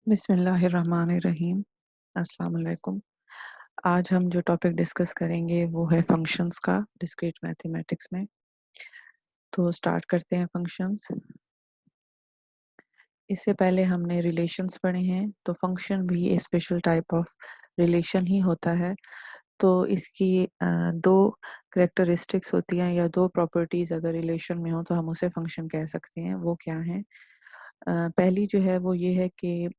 बिस्मिल्लाहिर्रहमानिर्रहीम। अस्सलाम वालेकुम। आज हम जो टॉपिक डिस्कस करेंगे वो है फंक्शंस का डिस्क्रीट मैथमेटिक्स में। तो स्टार्ट करते हैं फंक्शंस। इससे पहले हमने रिलेशंस पढ़े हैं, तो फंक्शन भी एक स्पेशल टाइप ऑफ रिलेशन ही होता है। तो इसकी दो करेक्टरिस्टिक्स होती हैं या दो प्रॉपर्टीज अगर रिलेशन में हो तो हम उसे फंक्शन कह सकते हैं। वो क्या है? पहली जो है वो ये है कि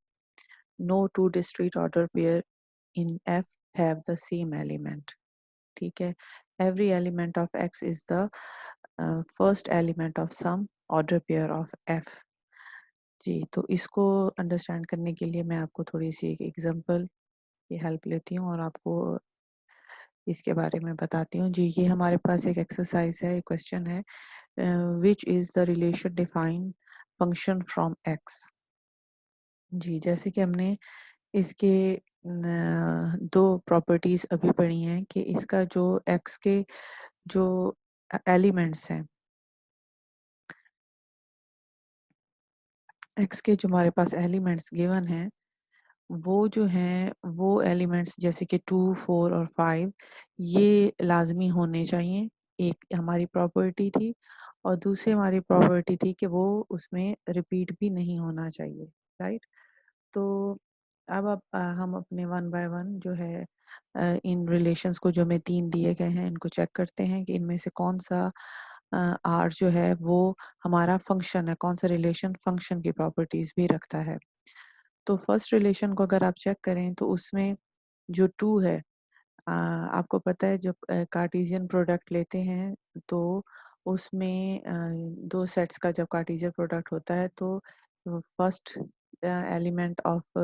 no two discrete order pair in F have the same element. ठीक है, every element of X is the first element of some order pair of F। जी, तो इसको अंडरस्टैंड करने के लिए मैं आपको थोड़ी सी एक एग्जांपल की हेल्प लेती हूँ और आपको इसके बारे में बताती हूँ। जी, ये हमारे पास एक एक्सरसाइज है, एक क्वेश्चन है, which is the relation define function from X. जी, जैसे कि हमने इसके दो प्रॉपर्टीज अभी पढ़ी हैं कि इसका जो एक्स के जो एलिमेंट्स हैं, एक्स के जो हमारे पास एलिमेंट्स गिवन हैं वो जो हैं वो एलिमेंट्स जैसे कि 2, 4 और 5 ये लाजमी होने चाहिए। एक हमारी प्रॉपर्टी थी और दूसरी हमारी प्रॉपर्टी थी कि वो उसमें रिपीट भी नहीं होना चाहिए, राइट। तो अब हम अपने वन बाय वन जो है इन रिलेशंस को जो हमें 3 दिए गए हैं इनको चेक करते हैं कि इनमें से कौन सा आर जो है वो हमारा फंक्शन है, कौन सा रिलेशन फंक्शन की प्रॉपर्टीज भी रखता है। तो फर्स्ट रिलेशन को अगर आप चेक करें तो उसमें जो 2 है, आपको पता है जब कार्टेशियन प्रोडक्ट लेते हैं तो उसमें दो सेट्स का जब कार्टेशियन प्रोडक्ट होता है तो first element of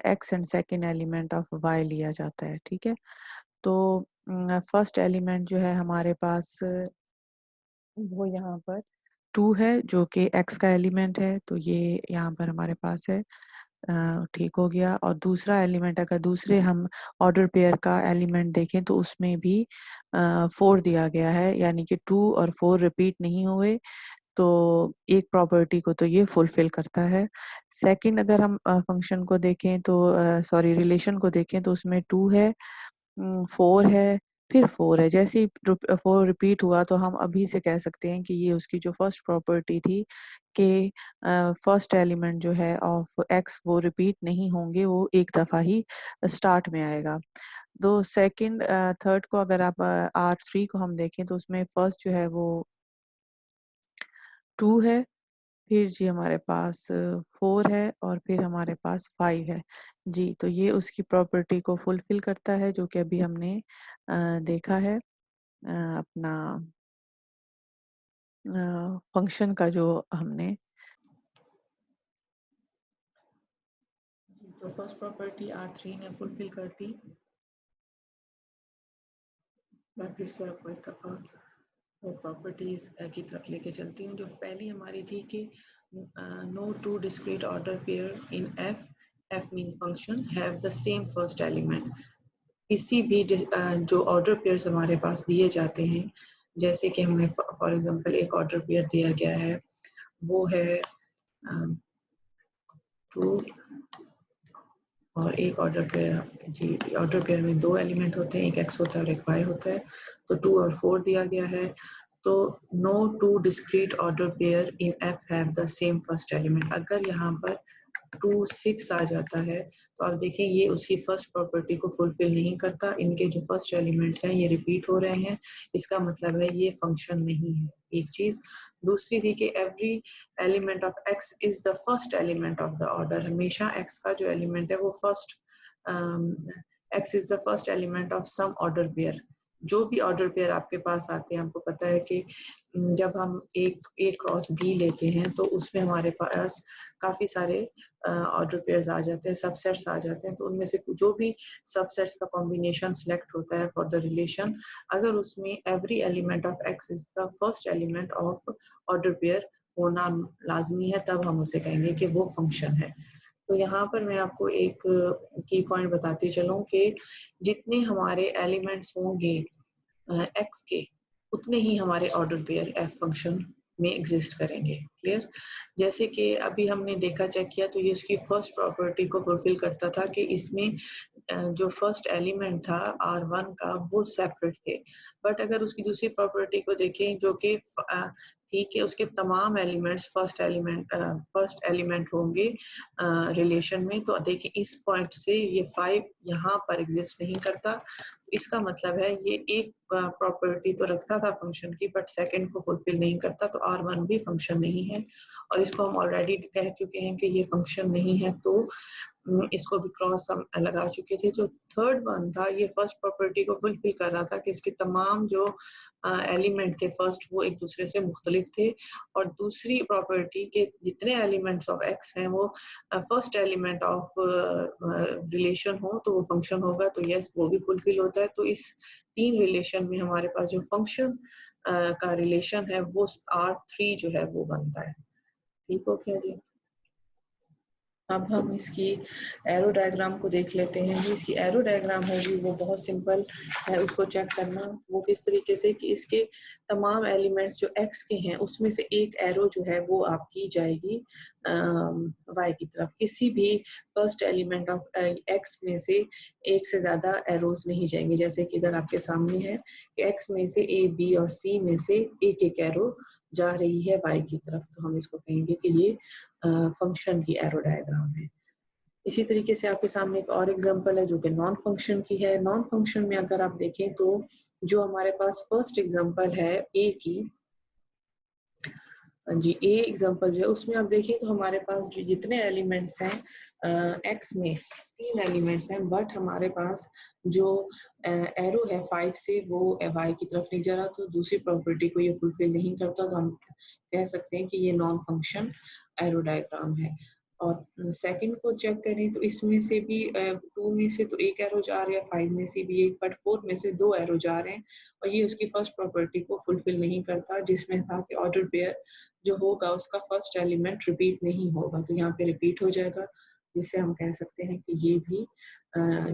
X and second element of Y लिया जाता है, ठीक है। तो फर्स्ट एलिमेंट जो है हमारे पास वो यहाँ पर 2 है जो कि एक्स का एलिमेंट है, तो ये यहाँ पर हमारे पास है। ठीक हो गया। और दूसरा एलिमेंट अगर दूसरे हम ऑर्डर पेयर का एलिमेंट देखें तो उसमें भी 4 दिया गया है, यानी कि 2 और 4 रिपीट नहीं हुए, तो एक प्रॉपर्टी को तो ये फुलफिल करता है। सेकंड अगर हम फंक्शन को देखें तो सॉरी रिलेशन को देखें तो उसमें 2 है, 4 है, फिर 4 है। जैसे ही 4 रिपीट हुआ तो हम अभी से कह सकते हैं कि ये उसकी जो फर्स्ट प्रॉपर्टी थी कि फर्स्ट एलिमेंट जो है ऑफ एक्स वो रिपीट नहीं होंगे, वो एक दफ़ा ही स्टार्ट में आएगा। दो सेकंड थर्ड को अगर आप R3 को हम देखें तो उसमें फर्स्ट जो है वो 2 है, फिर जी हमारे पास 4 है और फिर हमारे पास 5 है। जी, तो ये उसकी प्रॉपर्टी को फुलफिल करता है जो कि अभी हमने देखा है अपना फंक्शन का जो हमने। तो फर्स्ट प्रॉपर्टी R3 ने फुलफिल कर दी। मैं फिर से आपको एक दफ़ा वो प्रॉपर्टीज की तरफ लेके चलती हूँ। जो पहली हमारी थी कि no two discrete order pair in F, F mean function have the same first element. किसी भी जो ऑर्डर पेयर्स हमारे पास दिए जाते हैं, जैसे कि हमें फॉर एग्जांपल एक ऑर्डर पेयर दिया गया है, वो है 2 और एक ऑर्डर पेयर। जी, ऑर्डर पेयर में 2 एलिमेंट होते हैं, एक एक्स होता है और एक वाई होता है। तो 2 और 4 दिया गया है। तो no two discrete order pair in F have the same first element. अगर यहाँ पर 2, 6 आ जाता है तो आप देखें ये उसकी फर्स्ट प्रॉपर्टी को फुलफिल नहीं करता। इनके जो फर्स्ट एलिमेंट्स हैं ये रिपीट हो रहे हैं, इसका मतलब है ये फंक्शन नहीं है, एक चीज। दूसरी थी कि every element of X is the first element of the order. हमेशा एक्स का जो एलिमेंट है वो first, X is the first element of some order pair. जो भी ऑर्डर पेयर आपके पास आते हैं, आपको पता है कि जब हम एक ए क्रॉस बी लेते हैं तो उसमें हमारे पास काफ़ी सारे ऑर्डर पेयर्स आ जाते हैं, सबसेट्स आ जाते हैं। तो उनमें से जो भी सबसेट्स का कॉम्बिनेशन सिलेक्ट होता है फॉर द रिलेशन, अगर उसमें every element of X is the first element of order pair होना लाजमी है, तब हम उसे कहेंगे कि वो फंक्शन है। तो यहाँ पर मैं आपको एक की पॉइंट बताती चलूँ कि जितने हमारे एलिमेंट्स होंगे एक्स के, उतने ही हमारे ऑर्डर पेयर एफ फंक्शन में एग्जिस्ट करेंगे। क्लियर? जैसे कि अभी हमने देखा चेक किया तो ये उसकी फर्स्ट प्रॉपर्टी को फुलफिल करता था कि इसमें जो फर्स्ट एलिमेंट था R1 का वो सेपरेट थे। बट अगर उसकी दूसरी प्रॉपर्टी को देखें जो कि थी कि उसके तमाम एलिमेंट्स फर्स्ट एलिमेंट होंगे रिलेशन में, तो देखिए इस पॉइंट से ये 5 यहाँ पर एग्जिस्ट नहीं करता। इसका मतलब है ये एक प्रॉपर्टी तो रखता था फंक्शन की बट सेकंड को फुलफिल नहीं करता, तो R1 भी फंक्शन नहीं है और इसको हम ऑलरेडी कह चुके हैं कि ये फंक्शन नहीं है, तो इसको भी क्रॉस हम लगा चुके थे। जो थर्ड वन था ये फर्स्ट प्रॉपर्टी को फुलफिल कर रहा था कि इसके तमाम जो एलिमेंट थे फर्स्ट वो एक दूसरे से मुख्तलिफ थे, और दूसरी प्रॉपर्टी के जितने एलिमेंट्स ऑफ एक्स हैं वो फर्स्ट एलिमेंट ऑफ रिलेशन हो तो वो फंक्शन होगा, तो यस वो भी फुलफिल होता है। तो इस 3 रिलेशन में हमारे पास जो फंक्शन का रिलेशन है वो R3 जो है वो बनता है। ठीक हो क्या जी? अब हम इसकी एरो डायग्राम को देख लेते हैं। जो इसकी एरो डायग्राम होगी वो बहुत सिंपल है उसको चेक करना। वो किस तरीके से कि इसके तमाम एलिमेंट्स जो x के हैं उसमें से एक एरो जो है वो आपकी जाएगी y की तरफ। किसी भी फर्स्ट एलिमेंट ऑफ x में से एक से ज्यादा एरोज नहीं जाएंगे। जैसे कि इधर आपके सामने है कि x में से a, b और c में से एक एक एरो जा रही है y की तरफ, तो हम इसको कहेंगे कि ये फंक्शन की एरो डायग्राम है। इसी तरीके से आपके सामने एक और एग्जांपल है जो कि नॉन फंक्शन की है। नॉन फंक्शन में अगर आप देखें तो जो हमारे पास फर्स्ट एग्जांपल है ए की, जी ए एग्जांपल जो है उसमें आप देखिए तो हमारे पास जो जितने एलिमेंट्स हैं एक्स में 3 एलिमेंट्स हैं, बट हमारे पास जो एरो है 5 से वो वाई की तरफ नहीं जा रहा, तो दूसरी प्रॉपर्टी को ये फुलफिल नहीं करता, तो हम कह सकते हैं कि ये नॉन फंक्शन एरो डायग्राम है। और सेकंड को चेक करें तो इसमें से भी 2 में से तो एक एरो जा रहा है, 5 में से भी एक, बट 4 में से 2 एरो जा रहे हैं और ये उसकी फर्स्ट प्रॉपर्टी को फुलफिल नहीं करता, जिसमें था कि ऑर्डर पेयर जो होगा उसका फर्स्ट एलिमेंट रिपीट नहीं होगा, तो यहाँ पे रिपीट हो जाएगा, जिससे हम कह सकते हैं कि ये भी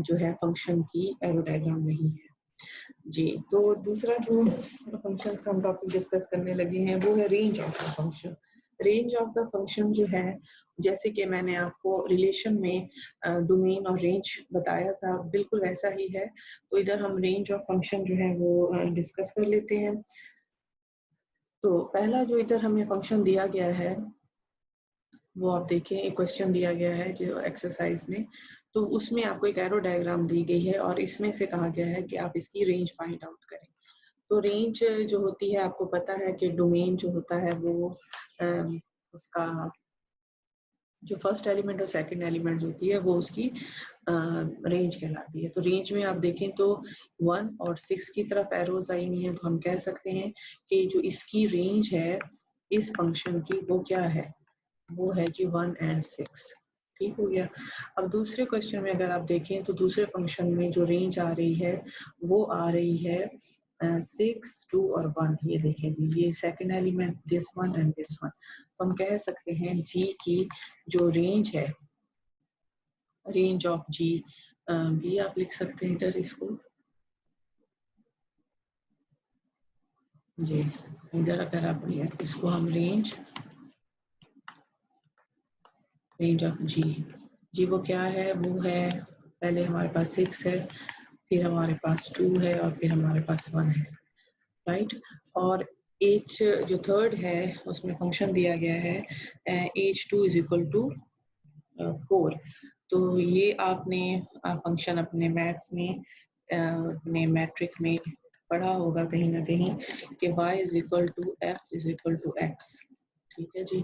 जो है फंक्शन की एरो डायग्राम नहीं है। जी, तो दूसरा जो फंक्शंस का हम टॉपिक डिस्कस करने लगे हैं वो है range of the function. Range of the function जो है, जैसे कि मैंने आपको रिलेशन में डोमेन और रेंज बताया था, बिल्कुल वैसा ही है। तो इधर हम रेंज ऑफ फंक्शन जो है वो डिस्कस कर लेते हैं। तो पहला जो इधर हमें फंक्शन दिया गया है वो आप देखें, एक क्वेश्चन दिया गया है जो एक्सरसाइज में, तो उसमें आपको एक एरो डायग्राम दी गई है और इसमें से कहा गया है कि आप इसकी रेंज फाइंड आउट करें। तो रेंज जो होती है आपको पता है कि डोमेन जो होता है वो उसका जो फर्स्ट एलिमेंट और सेकंड एलिमेंट होती है वो उसकी रेंज कहलाती है। तो रेंज में आप देखें तो 1 और 6 की तरफ एरोज आई हुई हैं, तो हम कह सकते हैं कि जो इसकी रेंज है इस फंक्शन की वो क्या है, वो है जी 1 and 6। ठीक हो गया। अब दूसरे क्वेश्चन में अगर आप देखें तो दूसरे फंक्शन में जो रेंज आ रही है वो आ रही है 6, 2 और 1। ये देखें जी, ये second element this one and this one, तो हम कह सकते हैं जी की जो रेंज है, रेंज ऑफ जी भी आप लिख सकते हैं इधर इसको जी। इधर अगर आप इसको हम रेंज ऑफ जी वो क्या है, वो है पहले हमारे पास 6 है, फिर हमारे पास 2 है और फिर हमारे पास 1 है, राइट। और h जो थर्ड है उसमें फंक्शन दिया गया है h2 इज इक्वल टू 4। तो ये आपने फंक्शन अपने मैथ्स में अपने मैट्रिक में पढ़ा होगा कहीं ना कहीं कि y is equal to f is equal to x। ठीक है जी,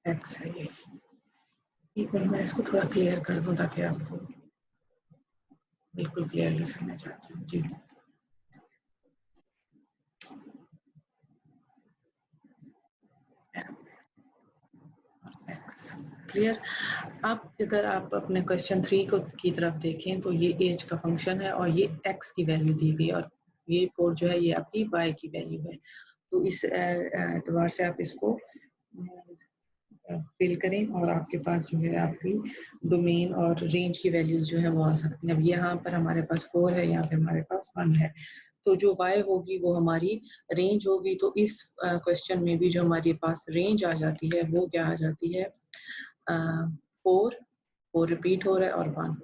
x है ये। एक मिनट मैं इसको थोड़ा क्लियर कर दूं ताकि आपको बिल्कुल क्लियरली समझ आ जाए जी। क्लियर। अब अगर आप अपने क्वेश्चन 3 को की तरफ देखें तो ये एज का फंक्शन है और ये x की वैल्यू दी गई और ये 4 जो है ये आपकी y की वैल्यू है। तो इस एतबार से आप इसको फिल करें और आपके पास जो है आपकी डोमेन और रेंज की वैल्यूज जो है वो आ सकती हैं। अब यहाँ पर हमारे पास 4 है, यहाँ पे हमारे पास 1 है, तो जो y होगी वो हमारी रेंज होगी। तो इस क्वेश्चन में भी जो हमारे पास रेंज आ जाती है वो क्या आ जाती है, 4 रिपीट हो रहा है और 1।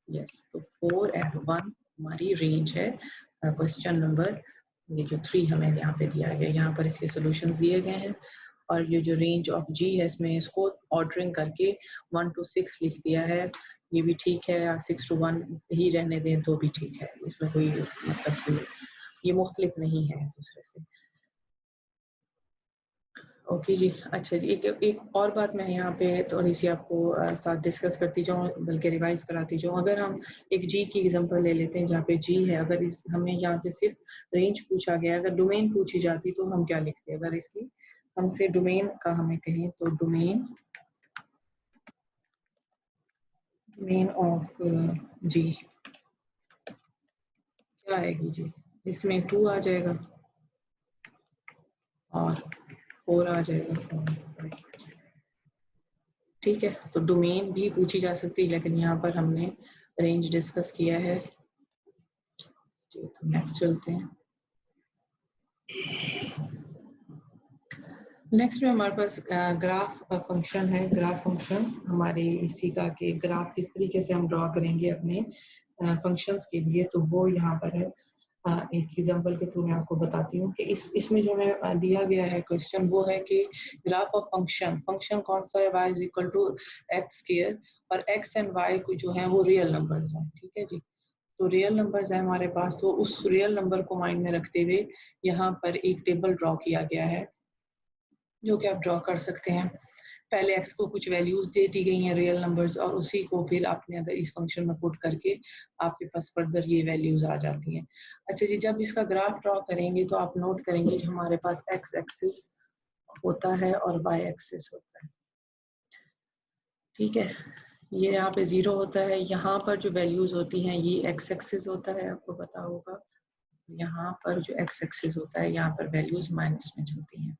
यस, तो 4 and 1 हमारी रेंज है। क्वेश्चन नंबर ये जो 3 हमें यहाँ पे दिया गया, यहाँ पर इसके सॉल्यूशंस दिए गए हैं और ये जो रेंज ऑफ g है इसमें इसको ऑर्डरिंग करके 1 to 6 लिख दिया है। ये भी ठीक है, या 6 to 1 ही रहने दें तो भी ठीक है, इसमें कोई मतलब कोई ये मुख्तलिफ नहीं है दूसरे से। ओके जी, अच्छा जी, एक और बात मैं यहाँ पे थोड़ी सी आपको साथ डिस्कस करती जाऊँ, बल्कि रिवाइज कराती जाऊँ। अगर हम एक जी की एग्जांपल ले लेते हैं जहाँ पे जी है, अगर इस हमें यहाँ पे सिर्फ रेंज पूछा गया, अगर डोमेन पूछी जाती तो हम क्या लिखते हैं? अगर इसकी हमसे डोमेन का हमें कहें तो डोमेन ऑफ जी क्या आएगी जी? इसमें 2 आ जाएगा और 4 आ जाएगा। ठीक है, तो डोमेन भी पूछी जा सकती है, लेकिन यहाँ पर हमने रेंज डिस्कस किया है। तो नेक्स्ट चलते हैं। नेक्स्ट में हमारे पास ग्राफ फंक्शन है। ग्राफ फंक्शन हमारे इसी का कि ग्राफ किस तरीके से हम ड्रॉ करेंगे अपने फंक्शंस के लिए, तो वो यहाँ पर है। एक एग्जांपल के थ्रू मैं आपको बताती हूँ कि इसमें जो मैं दिया गया है क्वेश्चन वो है कि ग्राफ ऑफ फंक्शन कौन सा है, y is equal to X square, और x एंड y को जो है वो रियल नंबर्स हैं। ठीक है जी, तो रियल नंबर्स है हमारे पास, तो उस रियल नंबर को माइंड में रखते हुए यहाँ पर एक टेबल ड्रॉ किया गया है जो कि आप ड्रॉ कर सकते हैं। पहले x को कुछ वैल्यूज दे दी गई हैं रियल नंबर्स, और उसी को फिर आपने अगर इस फंक्शन में पुट करके आपके पास फर्दर ये वैल्यूज आ जाती हैं। अच्छा जी, जब इसका ग्राफ ड्रॉ करेंगे तो आप नोट करेंगे कि हमारे पास x एक्सिस होता है और y एक्सिस होता है। ठीक है, ये यहाँ पे 0 होता है, यहाँ पर जो वैल्यूज होती हैं ये x एक्सिस होता है, आपको पता होगा। यहाँ पर जो x एक्सिस होता है यहाँ पर वैल्यूज माइनस में चलती हैं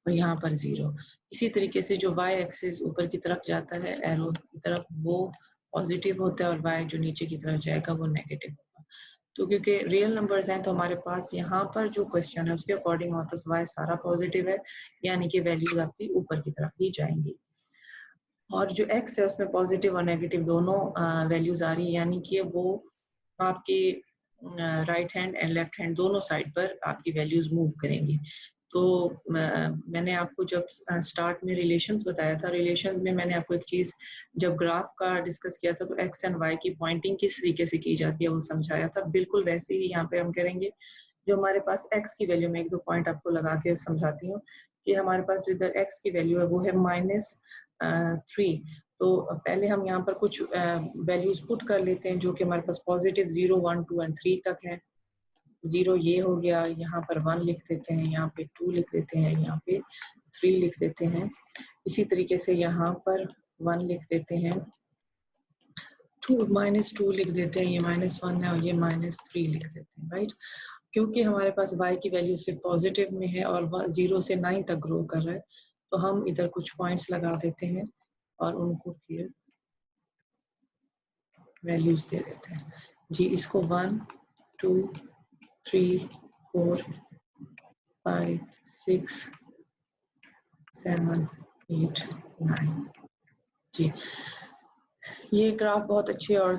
और यहाँ पर 0। इसी तरीके से जो y एक्सिस ऊपर की तरफ जाता है एरो की तरफ, वो पॉजिटिव होता है, और y जो नीचे की तरफ जाएगा वो नेगेटिव होगा। तो क्योंकि रियल नंबर्स हैं तो हमारे पास यहाँ पर जो क्वेश्चन है उसके अकॉर्डिंग हमारे पास y सारा पॉजिटिव है, यानी कि वैल्यूज आपकी ऊपर की तरफ ही जाएंगी। और जो x है उसमें पॉजिटिव और नेगेटिव दोनों वैल्यूज आ रही है, यानी कि वो आपके right hand and left hand दोनों साइड पर आपकी वैल्यूज मूव करेंगी। तो मैंने आपको जब स्टार्ट में रिलेशंस बताया था, रिलेशंस में मैंने आपको एक चीज जब ग्राफ का डिस्कस किया था तो एक्स एंड वाई की पॉइंटिंग किस तरीके से की जाती है वो समझाया था। बिल्कुल वैसे ही यहाँ पे हम करेंगे। जो हमारे पास एक्स की वैल्यू में एक दो पॉइंट आपको लगा के समझाती हूँ कि हमारे पास इधर एक्स की वैल्यू है वो है -3। तो पहले हम यहाँ पर कुछ वैल्यूज पुट कर लेते हैं जो कि हमारे पास पॉजिटिव 0, 1, 2 एंड 3 तक है। 0 ये हो गया, यहाँ पर 1 लिख देते हैं, यहाँ पे 2 लिख देते हैं, यहाँ पे 3 लिख देते हैं। इसी तरीके से यहाँ पर 1 लिख देते हैं, -2 लिख देते हैं, ये -1 है और ये -3 लिख देते हैं, राइट। क्योंकि हमारे पास y की वैल्यू सिर्फ पॉजिटिव में है और 0 से 9 तक ग्रो कर रहा है, तो हम इधर कुछ पॉइंट्स लगा देते हैं और उनको फिर वैल्यूज दे देते हैं जी। इसको 1, 2, 3, 4, 5, 6, 7, 8, 9 जी। ये ग्राफ बहुत अच्छे और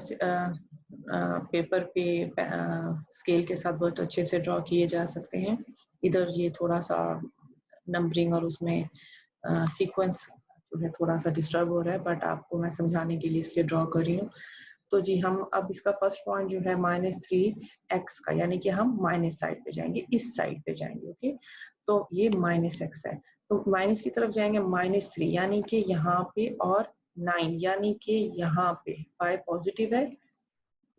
पेपर पे स्केल के साथ बहुत अच्छे से ड्रॉ किए जा सकते हैं। इधर ये थोड़ा सा नंबरिंग और उसमें सीक्वेंस जो है थोड़ा सा डिस्टर्ब हो रहा है, बट आपको मैं समझाने के लिए इसलिए ड्रॉ कर रही हूँ। तो जी हम अब इसका फर्स्ट पॉइंट जो है -3x का, यानी कि हम माइनस साइड पे जाएंगे, इस साइड पे जाएंगे। ओके, तो ये -x है, तो माइनस की तरफ जाएंगे -3, यानी कि यहाँ पे, और 9 यानी कि यहाँ पे y पॉजिटिव है,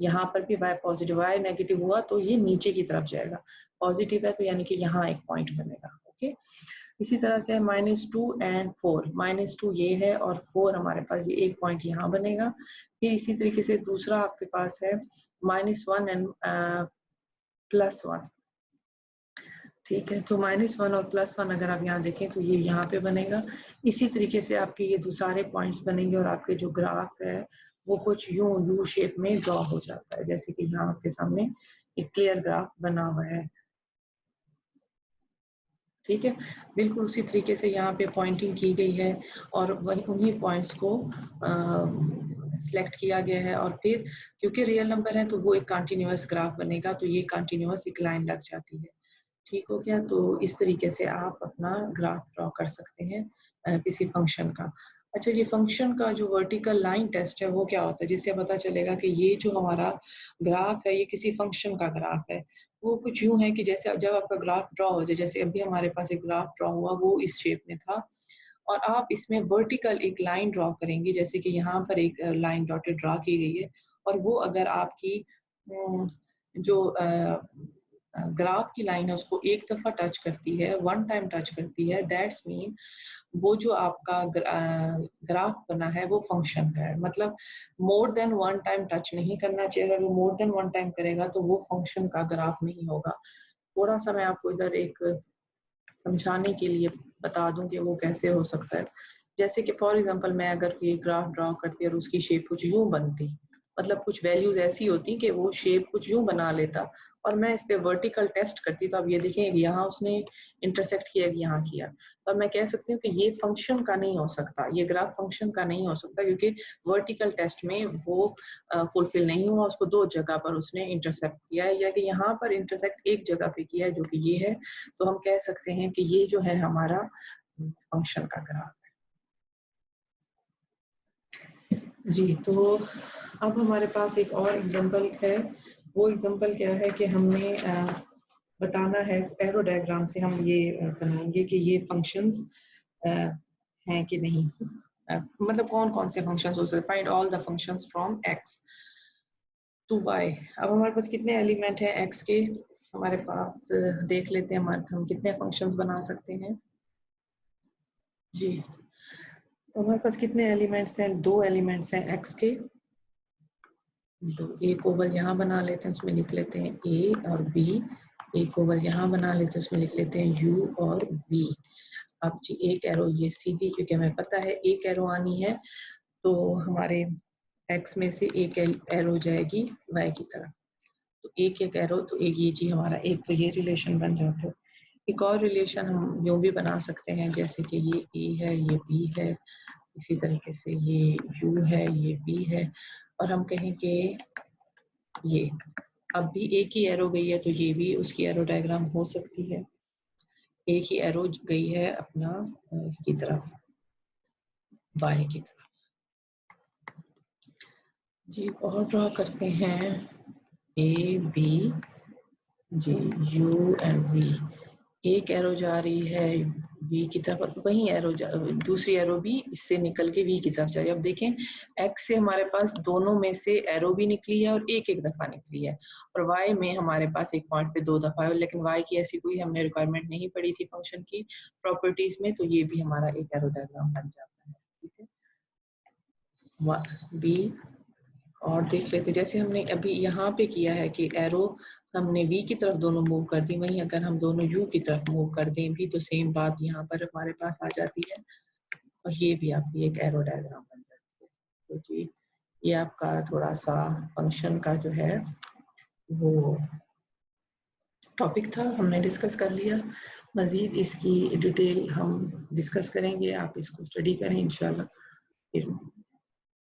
यहाँ पर भी y पॉजिटिव, y नेगेटिव हुआ तो ये नीचे की तरफ जाएगा, पॉजिटिव है तो यानी कि यहाँ एक पॉइंट बनेगा। ओके, इसी तरह से -2 एंड 4, -2 ये है और 4 हमारे पास, ये एक पॉइंट यहाँ बनेगा। फिर इसी तरीके से दूसरा आपके पास है -1 एंड +1। ठीक है, तो -1 और +1 अगर आप यहाँ देखें तो ये यहाँ पे बनेगा। इसी तरीके से आपके ये सारे पॉइंट्स बनेंगे और आपके जो ग्राफ है वो कुछ यूं यू शेप में ड्रॉ हो जाता है, जैसे कि यहाँ आपके सामने एक क्लियर ग्राफ बना हुआ है। ठीक है, बिल्कुल उसी तरीके से यहाँ पे पॉइंटिंग की गई है और वही उन्हीं पॉइंट्स को सिलेक्ट किया गया है, और फिर क्योंकि रियल नंबर है तो वो एक कंटिन्यूअस ग्राफ बनेगा, तो ये कंटिन्यूअस एक लाइन लग जाती है। ठीक हो गया? तो इस तरीके से आप अपना ग्राफ ड्रॉ कर सकते हैं किसी फंक्शन का। अच्छा, ये फंक्शन का जो वर्टिकल लाइन टेस्ट है वो क्या होता है, जिससे पता चलेगा कि ये जो हमारा ग्राफ है ये किसी फंक्शन का ग्राफ है। वो कुछ यूँ है कि जैसे जब आपका ग्राफ ड्रॉ हो जाए, जैसे अभी हमारे पास एक ग्राफ ड्रॉ हुआ, वो इस शेप में था, और आप इसमें वर्टिकल एक लाइन ड्रॉ करेंगे, जैसे कि यहाँ पर एक लाइन डॉटेड ड्रॉ की गई है, और वो अगर आपकी जो ग्राफ की लाइन है उसको एक दफा टच करती है, वन टाइम टच करती है, दैट्स मीन वो जो आपका ग्राफ बना है वो फंक्शन का है। मतलब more than one time touch नहीं करना चाहिए, अगर वो मोर देन वन टाइम करेगा तो वो फंक्शन का ग्राफ नहीं होगा। थोड़ा सा मैं आपको इधर एक समझाने के लिए बता दूं कि वो कैसे हो सकता है। जैसे कि फॉर एग्जांपल मैं अगर ये ग्राफ ड्रॉ करती और उसकी शेप कुछ यूं बनती, मतलब कुछ वैल्यूज ऐसी होती कि वो शेप कुछ यूं बना लेता, और मैं इस पे वर्टिकल टेस्ट करती, तो अब ये देखें यहाँ उसने इंटरसेक्ट किया, यहाँ किया, तो अब मैं कह सकती हूँ कि ये फंक्शन का नहीं हो सकता, ये ग्राफ फंक्शन का नहीं हो सकता, क्योंकि वर्टिकल टेस्ट में वो फुलफिल नहीं हुआ, उसको दो जगह पर उसने इंटरसेक्ट किया है, या कि यहाँ पर इंटरसेक्ट एक जगह पे किया है जो कि ये है, तो हम कह सकते हैं कि ये जो है हमारा फंक्शन का ग्राफ है। जी, तो अब हमारे पास एक और एग्जांपल है। वो एग्जांपल क्या है कि हमने बताना है, एरो डायग्राम से हम ये बनाएंगे कि ये फंक्शंस हैं कि नहीं, मतलब कौन कौन से फंक्शंस हो सकते, find all the functions from X to Y. अब हमारे पास कितने एलिमेंट हैं एक्स के, हमारे पास देख लेते हैं हम कितने फंक्शंस बना सकते हैं। जी, तो हमारे पास कितने एलिमेंट्स हैं, दो एलिमेंट्स हैं एक्स के, तो एक ओवल यहाँ बना लेते हैं, उसमें लिख लेते हैं ए और बी, एक ओवल यहाँ बना लेते हैं, उसमें लिख लेते हैं यू और वी। अब जी एक एरो ये सीधी, क्योंकि हमें पता है एक एरो आनी है, तो हमारे एक्स में से एक एरो जाएगी वाई की तरफ, तो एक एक एरो, तो एक ये जी हमारा एक, तो ये रिलेशन बन जाता है। एक और रिलेशन हम यूँ भी बना सकते हैं, जैसे कि ये ए है, ये बी है, इसी तरीके से ये यू है, ये बी है, और हम कहें कि ये अब भी एक ही एरो गई है, तो ये भी उसकी एरो डायग्राम हो सकती है। एक ही एरो गई है अपना इसकी तरफ, वाई की तरफ। जी और ड्रॉ करते हैं A B, G U and V, एक एरो जा रही है वी की तरफ, वही एरो दूसरी एरो भी इससे निकल के वी की तरफ जा रही है। अब देखें एक्स से हमारे पास दोनों में से एरो भी निकली है और एक एक दफा निकली है, और वाई में हमारे पास एक पॉइंट पे दो दफा है, लेकिन वाई की ऐसी कोई हमने रिक्वायरमेंट नहीं पड़ी थी फंक्शन की प्रॉपर्टीज में, तो ये भी हमारा एक एरो डायग्राम बन जाता है। ठीक है, बी और देख लेते, जैसे हमने अभी यहाँ पे किया है कि एरो हमने v की तरफ दोनों मूव कर दी, वहीं अगर हम दोनों u की तरफ मूव कर दें भी, तो सेम बात यहाँ पर हमारे पास आ जाती है, और ये भी आपकी एक एरो डायग्राम बन जाती है। तो जी ये आपका थोड़ा सा फंक्शन का जो है वो टॉपिक था, हमने डिस्कस कर लिया। मजीद इसकी डिटेल हम डिस्कस करेंगे, आप इसको स्टडी करें इंशाल्लाह। फिर